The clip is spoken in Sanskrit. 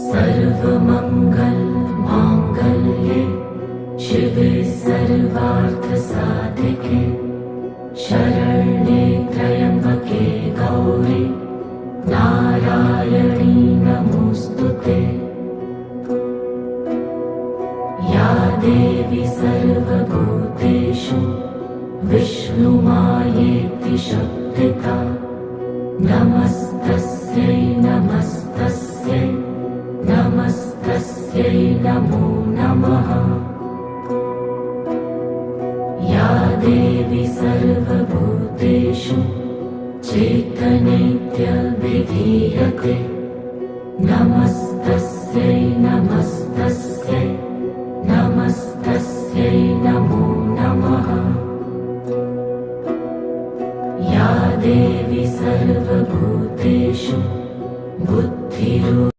सर्वमंगल मांगल्ये शिवे सर्वार्थसाधिके शरण्ये त्र्यंबके गौरी नारायणी नमोस्तुते। या देवी सर्वभूतेषु विष्णुमायेति शक्तिता नमस्तस्यै नमस्तस्यै नमस्तस्यै नमो नमः। या देवी सर्वभूतेषु चैतन्येत्यभिधीयते नमस्तस्यै